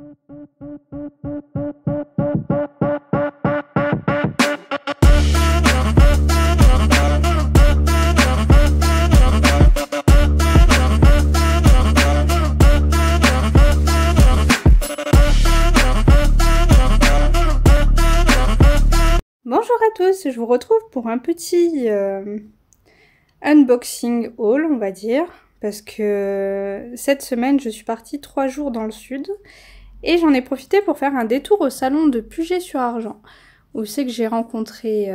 Bonjour à tous, je vous retrouve pour un petit unboxing haul, on va dire, parce que cette semaine je suis partie 3 jours dans le sud et j'en ai profité pour faire un détour au salon de Puget-sur-Argent, où c'est que j'ai rencontré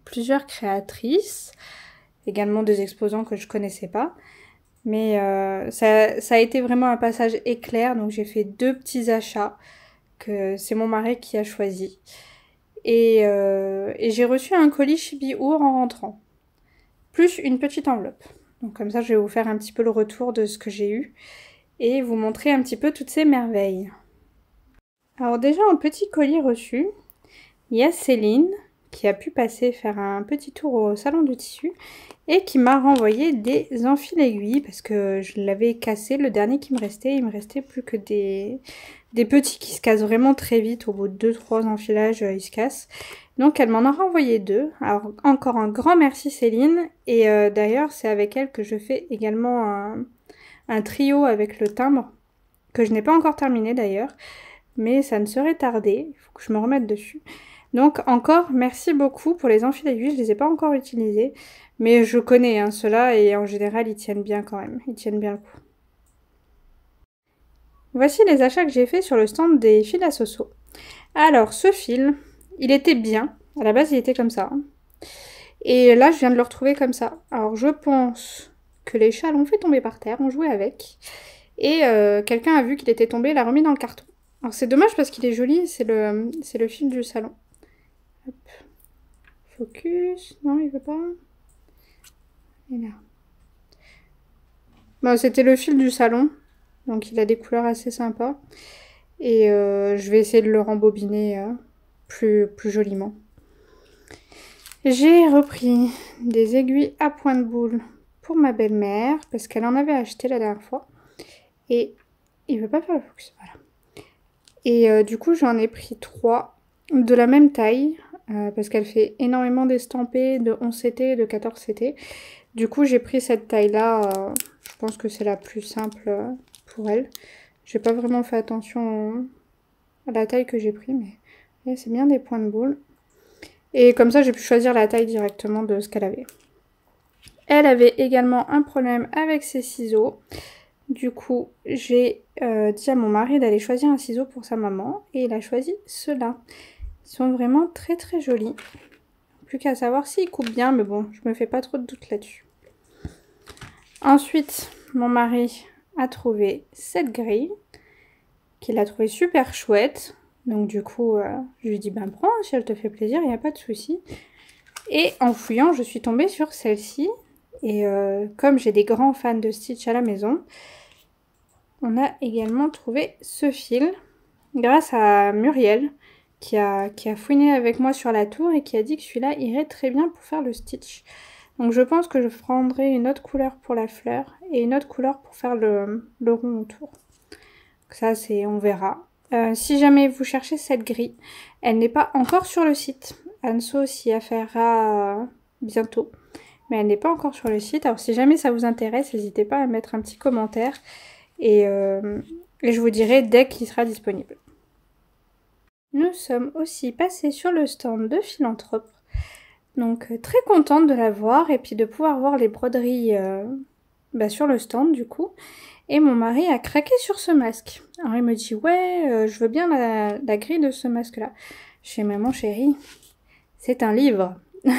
plusieurs créatrices, également des exposants que je connaissais pas, mais ça a été vraiment un passage éclair, donc j'ai fait 2 petits achats que c'est mon mari qui a choisi. Et j'ai reçu un colis Chibi-Our en rentrant, plus une petite enveloppe. Donc comme ça, je vais vous faire un petit peu le retour de ce que j'ai eu et vous montrer un petit peu toutes ces merveilles. Alors déjà, en petit colis reçu, il y a Céline qui a pu passer faire un petit tour au salon du tissu et qui m'a renvoyé des enfils-aiguilles parce que je l'avais cassé, le dernier qui me restait, il me restait plus que des petits qui se cassent vraiment très vite, au bout de 2-3 enfilages, ils se cassent. Donc elle m'en a renvoyé 2. Alors encore un grand merci Céline, et d'ailleurs c'est avec elle que je fais également un trio avec le timbre, que je n'ai pas encore terminé d'ailleurs, mais ça ne serait tardé, il faut que je me remette dessus. Donc encore merci beaucoup pour les enfils-aiguilles, je ne les ai pas encore utilisés, mais je connais ceux-là et en général ils tiennent bien quand même, ils tiennent bien le coup. Voici les achats que j'ai fait sur le stand des fils à Soso. Alors ce fil, il était bien, à la base il était comme ça, et là je viens de le retrouver comme ça. Alors je pense que les chats l'ont fait tomber par terre, ont joué avec, et quelqu'un a vu qu'il était tombé et l'a remis dans le carton. Alors c'est dommage parce qu'il est joli, c'est le fil du salon. Hop. Focus, non il veut pas. Et là. Bon, c'était le fil du salon, donc il a des couleurs assez sympas. Et je vais essayer de le rembobiner plus joliment. J'ai repris des aiguilles à point de boule pour ma belle-mère, parce qu'elle en avait acheté la dernière fois. Et il veut pas faire le focus, voilà. Et du coup, j'en ai pris 3 de la même taille, parce qu'elle fait énormément d'estampés de 11 CT et de 14 CT. Du coup, j'ai pris cette taille-là, je pense que c'est la plus simple pour elle. J'ai pas vraiment fait attention à la taille que j'ai pris, mais c'est bien des points de boule. Et comme ça, j'ai pu choisir la taille directement de ce qu'elle avait. Elle avait également un problème avec ses ciseaux. Du coup, j'ai dit à mon mari d'aller choisir un ciseau pour sa maman. Et il a choisi ceux-là. Ils sont vraiment très très jolis. Plus qu'à savoir s'ils coupent bien, mais bon, je me fais pas trop de doute là-dessus. Ensuite, mon mari a trouvé cette grille, qu'il a trouvé super chouette. Donc du coup, je lui ai dit, ben prends, si elle te fait plaisir, il n'y a pas de souci. Et en fouillant, je suis tombée sur celle-ci. Et comme j'ai des grands fans de Stitch à la maison, on a également trouvé ce fil grâce à Muriel qui a fouiné avec moi sur la tour et qui a dit que celui-là irait très bien pour faire le Stitch. Donc je pense que je prendrai une autre couleur pour la fleur et une autre couleur pour faire le rond autour. Donc ça, on verra. Si jamais vous cherchez cette grille, elle n'est pas encore sur le site. Anso s'y affairera bientôt, mais elle n'est pas encore sur le site. Alors si jamais ça vous intéresse, n'hésitez pas à mettre un petit commentaire et je vous dirai dès qu'il sera disponible. Nous sommes aussi passés sur le stand de Philanthrope. Donc très contente de la voir et puis de pouvoir voir les broderies sur le stand du coup. Et mon mari a craqué sur ce masque. Alors il me dit ouais, je veux bien la grille de ce masque là. Je dis maman chérie, c'est un livre. Et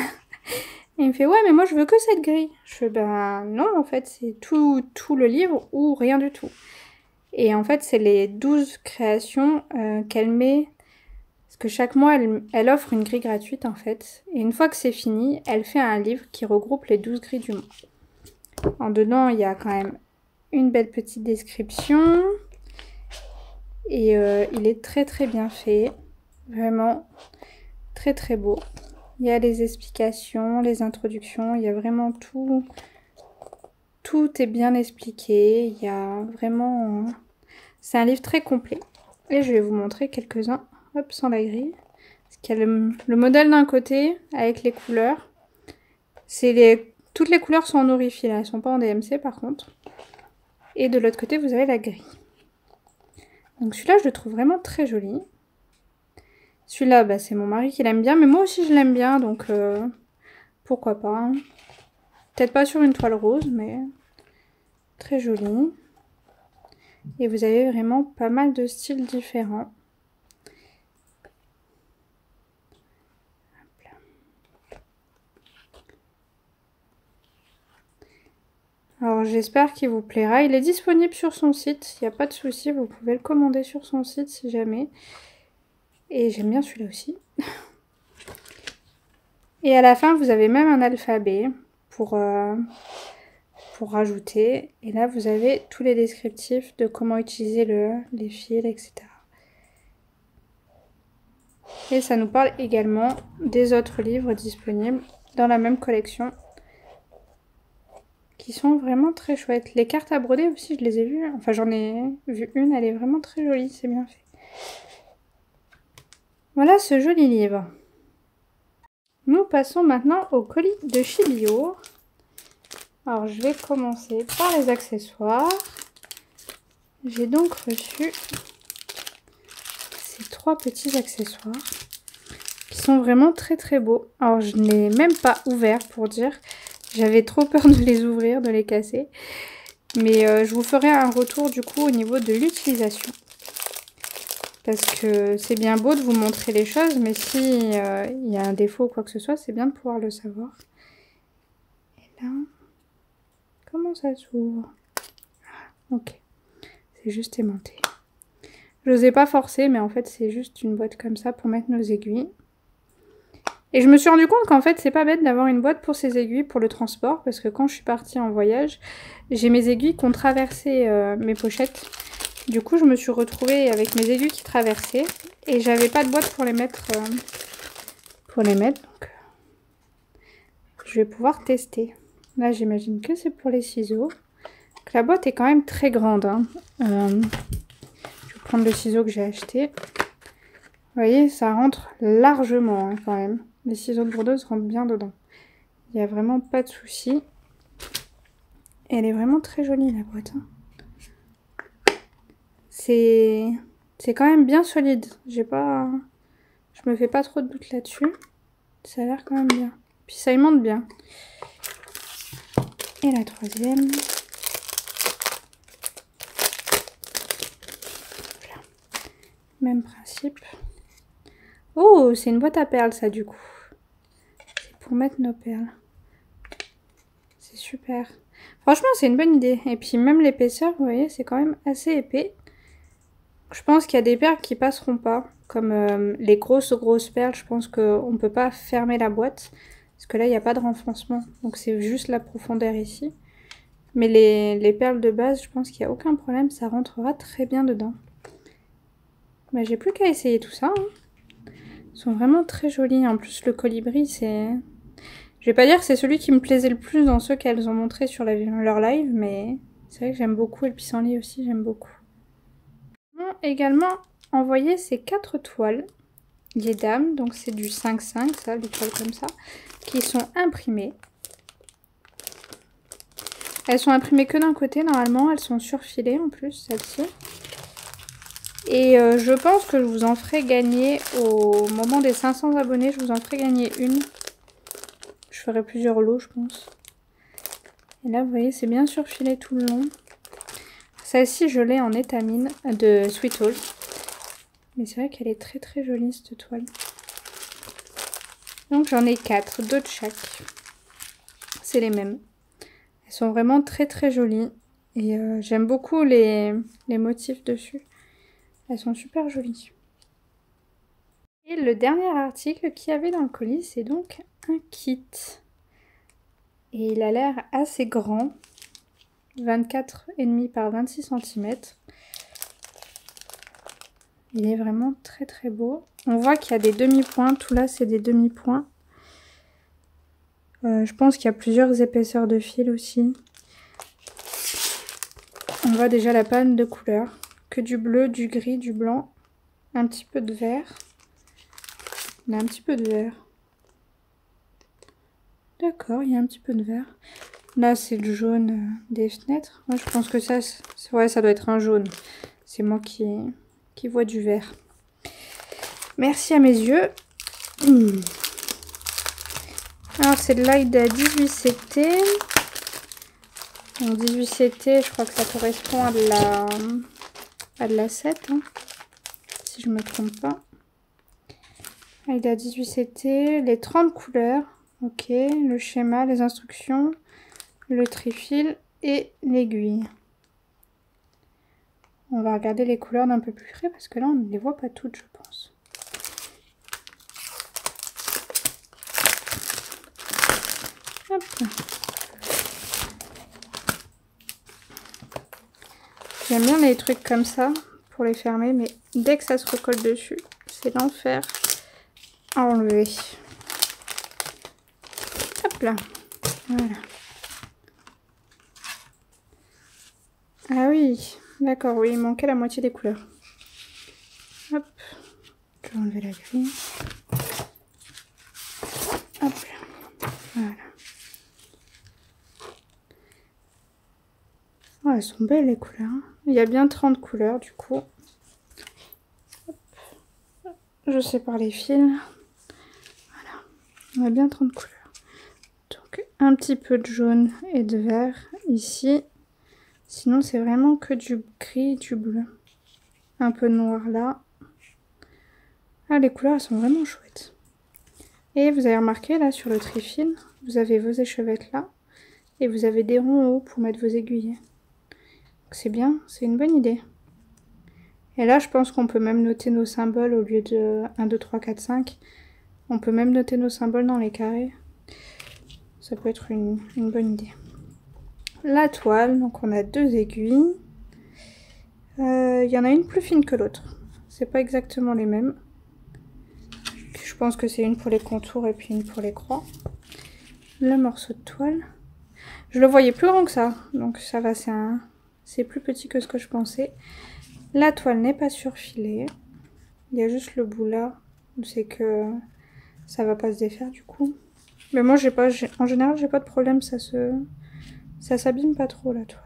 il me fait ouais mais moi je veux que cette grille. Je fais ben non en fait c'est tout le livre ou rien du tout. Et en fait c'est les 12 créations qu'elle met. Parce que chaque mois, elle offre une grille gratuite en fait. Et une fois que c'est fini, elle fait un livre qui regroupe les 12 grilles du mois. En dedans, il y a quand même une belle petite description. Et il est très très bien fait. Vraiment très très beau. Il y a les explications, les introductions. Il y a vraiment tout. Tout est bien expliqué. Il y a vraiment... C'est un livre très complet. Et je vais vous montrer quelques-uns, hop, sans la grille. Parce qu'il y a le modèle d'un côté avec les couleurs. Toutes les couleurs sont en Aurifil, elles ne sont pas en DMC par contre. Et de l'autre côté, vous avez la grille. Donc celui-là, je le trouve vraiment très joli. Celui-là, bah, c'est mon mari qui l'aime bien, mais moi aussi je l'aime bien, donc pourquoi pas. Hein. Peut-être pas sur une toile rose, mais très joli. Et vous avez vraiment pas mal de styles différents. Alors j'espère qu'il vous plaira. Il est disponible sur son site, il n'y a pas de souci, vous pouvez le commander sur son site si jamais. Et j'aime bien celui-là aussi. Et à la fin, vous avez même un alphabet pour rajouter. Et là, vous avez tous les descriptifs de comment utiliser les fils, etc. Et ça nous parle également des autres livres disponibles dans la même collection, qui sont vraiment très chouettes. Les cartes à broder aussi, je les ai vues. Enfin, j'en ai vu une, elle est vraiment très jolie, c'est bien fait. Voilà ce joli livre. Nous passons maintenant au colis de chez Bio. Alors, je vais commencer par les accessoires. J'ai donc reçu ces 3 petits accessoires qui sont vraiment très très beaux. Alors, je ne l'ai même pas ouvert pour dire. J'avais trop peur de les ouvrir, de les casser. Mais je vous ferai un retour du coup au niveau de l'utilisation. Parce que c'est bien beau de vous montrer les choses, mais si il y a un défaut ou quoi que ce soit, c'est bien de pouvoir le savoir. Et là, comment ça s'ouvre? Ok, c'est juste aimanté. Je n'osais pas forcer, mais en fait c'est juste une boîte comme ça pour mettre nos aiguilles. Et je me suis rendu compte qu'en fait c'est pas bête d'avoir une boîte pour ces aiguilles pour le transport, parce que quand je suis partie en voyage, j'ai mes aiguilles qui ont traversé mes pochettes. Du coup, je me suis retrouvée avec mes aiguilles qui traversaient et j'avais pas de boîte pour les mettre. Donc, je vais pouvoir tester. Là, j'imagine que c'est pour les ciseaux. Donc, la boîte est quand même très grande. Hein. Je vais prendre le ciseau que j'ai acheté. Vous voyez, ça rentre largement hein, quand même. Les ciseaux de brodeuse rentrent bien dedans. Il n'y a vraiment pas de souci. Et elle est vraiment très jolie la boîte. Hein. C'est quand même bien solide. Je me fais pas trop de doute là-dessus. Ça a l'air quand même bien. Puis ça aimante bien. Et la troisième. Voilà. Même principe. Oh, c'est une boîte à perles ça du coup. C'est pour mettre nos perles. C'est super. Franchement, c'est une bonne idée. Et puis même l'épaisseur, vous voyez, c'est quand même assez épais. Je pense qu'il y a des perles qui passeront pas. Comme les grosses perles, je pense qu'on ne peut pas fermer la boîte. Parce que là, il n'y a pas de renfoncement. Donc c'est juste la profondeur ici. Mais les perles de base, je pense qu'il n'y a aucun problème. Ça rentrera très bien dedans. Bah, j'ai plus qu'à essayer tout ça. Hein. Ils sont vraiment très jolis. En plus, le colibri, c'est... Je vais pas dire que c'est celui qui me plaisait le plus dans ceux qu'elles ont montré sur leur live. Mais c'est vrai que j'aime beaucoup. Et le pissenlit aussi, j'aime beaucoup. Également envoyé ces 4 toiles, les dames, donc c'est du 5-5, ça, les toiles comme ça, qui sont imprimées. Elles sont imprimées que d'un côté, normalement, elles sont surfilées en plus, celles-ci. Et je pense que je vous en ferai gagner, au moment des 500 abonnés, je vous en ferai gagner une. Je ferai plusieurs lots, je pense. Et là, vous voyez, c'est bien surfilé tout le long. Celle-ci, je l'ai en étamine de Sweet Haul. Mais c'est vrai qu'elle est très très jolie cette toile. Donc j'en ai 4, 2 de chaque. C'est les mêmes. Elles sont vraiment très très jolies. Et j'aime beaucoup les motifs dessus. Elles sont super jolies. Et le dernier article qu'il y avait dans le colis, c'est donc un kit. Et il a l'air assez grand. 24,5 par 26 cm. Il est vraiment très très beau. On voit qu'il y a des demi-points. Tout là, c'est des demi-points. Je pense qu'il y a plusieurs épaisseurs de fil aussi. On voit déjà la panne de couleur que du bleu, du gris, du blanc, un petit peu de vert. Il y a un petit peu de vert. D'accord, il y a un petit peu de vert. Là, c'est le jaune des fenêtres. Moi, je pense que ça, ouais, ça doit être un jaune. C'est moi qui vois du vert. Merci à mes yeux. Alors, c'est de l'Aïda 18CT. Donc, 18CT, je crois que ça correspond à de la 7, hein, si je ne me trompe pas. Aïda 18CT, les 30 couleurs. Ok, le schéma, les instructions, le trifil et l'aiguille. On va regarder les couleurs d'un peu plus près parce que là, on ne les voit pas toutes, je pense. Hop. J'aime bien les trucs comme ça pour les fermer, mais dès que ça se recolle dessus, c'est l'enfer à enlever. Hop là. Voilà. Ah oui, d'accord, oui, il manquait la moitié des couleurs. Hop. Je vais enlever la grille. Hop là. Voilà. Oh, elles sont belles les couleurs. Il y a bien 30 couleurs du coup. Hop. Je sépare les fils. Voilà. On a bien 30 couleurs. Donc un petit peu de jaune et de vert ici. Sinon c'est vraiment que du gris et du bleu. Un peu noir là. Ah, les couleurs elles sont vraiment chouettes. Et vous avez remarqué là sur le trifil, vous avez vos échevettes là. Et vous avez des ronds en haut pour mettre vos aiguilles. C'est bien, c'est une bonne idée. Et là, je pense qu'on peut même noter nos symboles au lieu de 1, 2, 3, 4, 5. On peut même noter nos symboles dans les carrés. Ça peut être une bonne idée. La toile, donc on a 2 aiguilles. Il y en a une plus fine que l'autre. C'est pas exactement les mêmes. Je pense que c'est une pour les contours et puis une pour les croix. Le morceau de toile. Je le voyais plus grand que ça, donc ça va, c'est plus petit que ce que je pensais. La toile n'est pas surfilée. Il y a juste le bout là, c'est que ça va pas se défaire du coup. Mais moi, en général, j'ai pas de problème, ça s'abîme pas trop la toile.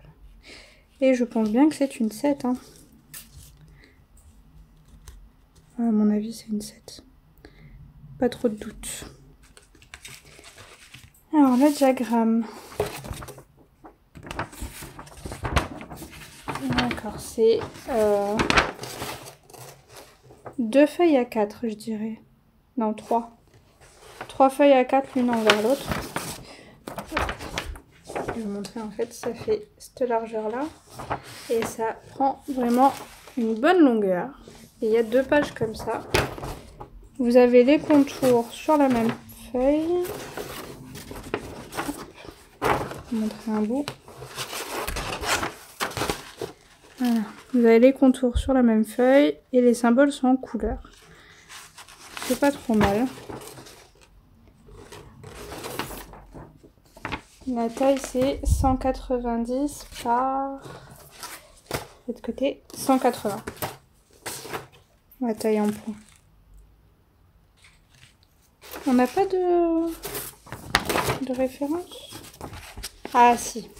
Et je pense bien que c'est une 7. Hein. À mon avis, c'est une 7. Pas trop de doute. Alors, le diagramme. D'accord, c'est 2 feuilles à 4, je dirais. Non, 3. 3 feuilles à 4 l'une envers l'autre. Je vais vous montrer, en fait, ça fait cette largeur-là. Et ça prend vraiment une bonne longueur. Et il y a 2 pages comme ça. Vous avez les contours sur la même feuille. Je vais vous montrer un bout. Voilà. Vous avez les contours sur la même feuille et les symboles sont en couleur. C'est pas trop mal. La taille c'est 190 par... de l'autre côté, 180. La taille en point. On n'a pas de référence? Ah si.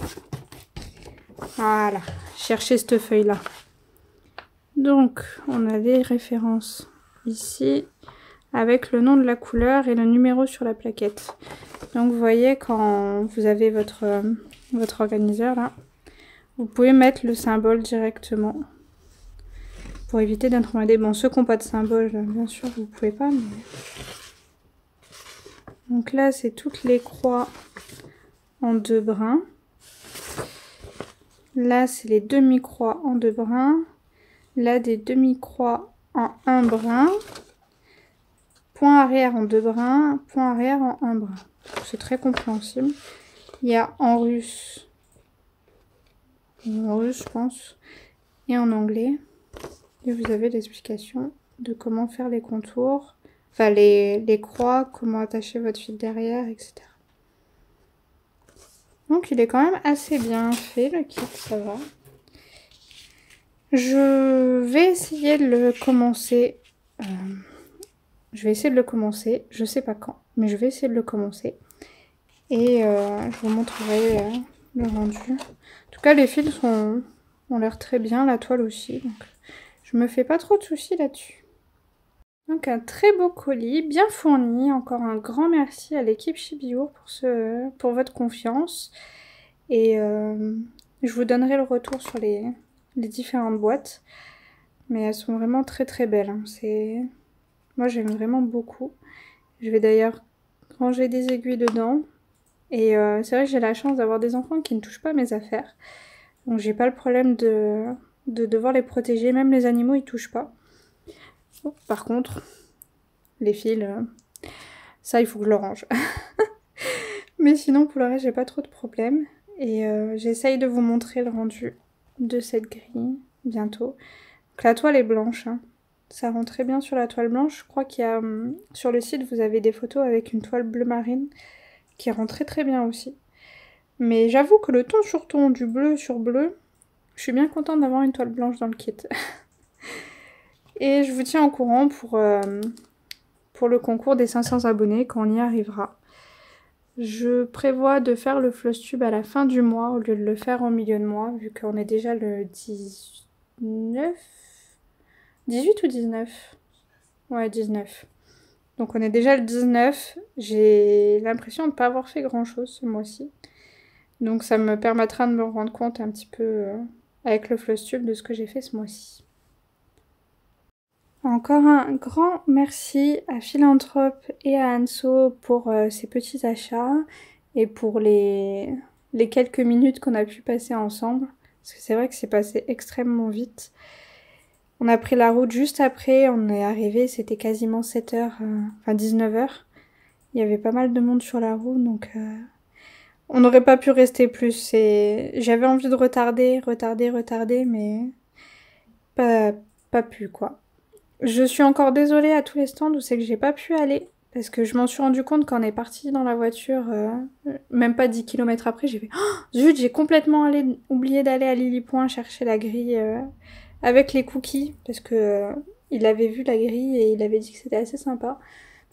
Voilà. Cherchez cette feuille là. Donc on a les références ici avec le nom de la couleur et le numéro sur la plaquette. Donc vous voyez quand vous avez votre organiseur là, vous pouvez mettre le symbole directement pour éviter d'être emmerdé. Bon, ceux qui n'ont pas de symbole, bien sûr vous pouvez pas. Mais... donc là c'est toutes les croix en 2 brins. Là c'est les demi-croix en 2 brins. Là des demi-croix en 1 brin. Point arrière en 2 brins, point arrière en 1 brin. C'est très compréhensible. Il y a en russe je pense, et en anglais. Et vous avez l'explication de comment faire les contours, enfin les croix, comment attacher votre fil derrière, etc. Donc il est quand même assez bien fait le kit, ça va. Je vais essayer de le commencer. Je vais essayer de le commencer. Je sais pas quand, mais je vais essayer de le commencer. Et je vous montrerai le rendu. En tout cas, les fils ont l'air très bien, la toile aussi. Donc je me fais pas trop de soucis là-dessus. Donc un très beau colis, bien fourni. Encore un grand merci à l'équipe Chibiur pour votre confiance. Et je vous donnerai le retour sur les différentes boîtes. Mais elles sont vraiment très très belles. Hein. Moi j'aime vraiment beaucoup. Je vais d'ailleurs ranger des aiguilles dedans. Et c'est vrai que j'ai la chance d'avoir des enfants qui ne touchent pas à mes affaires. Donc j'ai pas le problème de devoir les protéger. Même les animaux ils touchent pas. Oh, par contre, les fils, ça il faut que je le range. Mais sinon pour le reste j'ai pas trop de problèmes. Et j'essaye de vous montrer le rendu de cette grille bientôt. Donc la toile est blanche. Hein. Ça rend très bien sur la toile blanche. Je crois qu'il y a sur le site vous avez des photos avec une toile bleu marine qui rend très très bien aussi. Mais j'avoue que le ton sur ton du bleu sur bleu, je suis bien contente d'avoir une toile blanche dans le kit. Et je vous tiens au courant pour le concours des 500 abonnés quand on y arrivera. Je prévois de faire le Flosstube à la fin du mois au lieu de le faire en milieu de mois, vu qu'on est déjà le 19... 18 ou 19 ? Ouais, 19. Donc on est déjà le 19. J'ai l'impression de ne pas avoir fait grand chose ce mois-ci. Donc ça me permettra de me rendre compte un petit peu avec le Flosstube de ce que j'ai fait ce mois-ci. Encore un grand merci à Philanthrope et à Anso pour ces petits achats et pour les quelques minutes qu'on a pu passer ensemble. Parce que c'est vrai que c'est passé extrêmement vite. On a pris la route juste après, on est arrivé, c'était quasiment 7h, enfin 19h. Il y avait pas mal de monde sur la route, donc on n'aurait pas pu rester plus. J'avais envie de retarder, mais pas pu quoi. Je suis encore désolée à tous les stands où c'est que j'ai pas pu aller. Parce que je m'en suis rendu compte quand on est parti dans la voiture, même pas 10 km après, j'ai fait oh, zut, j'ai complètement oublié d'aller à Lily Point chercher la grille avec les cookies. Parce que il avait vu la grille et il avait dit que c'était assez sympa.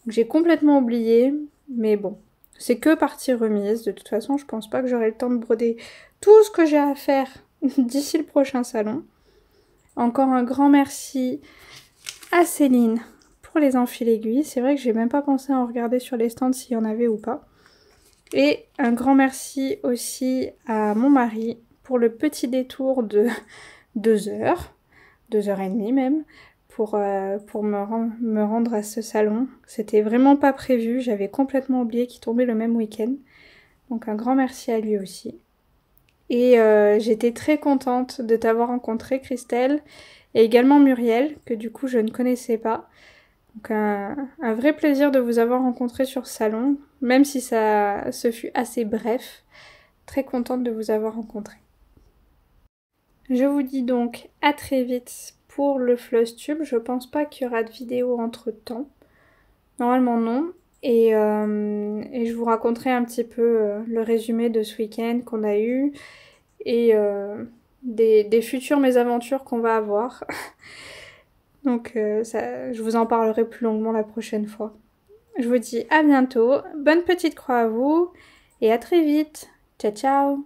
Donc j'ai complètement oublié. Mais bon, c'est que partie remise. De toute façon, je pense pas que j'aurai le temps de broder tout ce que j'ai à faire d'ici le prochain salon. Encore un grand merci à Céline pour les enfiles aiguilles. C'est vrai que j'ai même pas pensé à en regarder sur les stands s'il y en avait ou pas. Et un grand merci aussi à mon mari pour le petit détour de 2 heures, 2h30 même, pour me rendre à ce salon. C'était vraiment pas prévu, j'avais complètement oublié qu'il tombait le même week-end. Donc un grand merci à lui aussi. Et j'étais très contente de t'avoir rencontré, Christelle, et également Muriel, que du coup je ne connaissais pas. Donc un vrai plaisir de vous avoir rencontré sur ce salon, même si ce fut assez bref. Très contente de vous avoir rencontré. Je vous dis donc à très vite pour le Flosstube. Je pense pas qu'il y aura de vidéo entre temps. Normalement non. Et je vous raconterai un petit peu le résumé de ce week-end qu'on a eu et des futures mésaventures qu'on va avoir. Donc je vous en parlerai plus longuement la prochaine fois. Je vous dis à bientôt, bonne petite croix à vous et à très vite. Ciao ciao.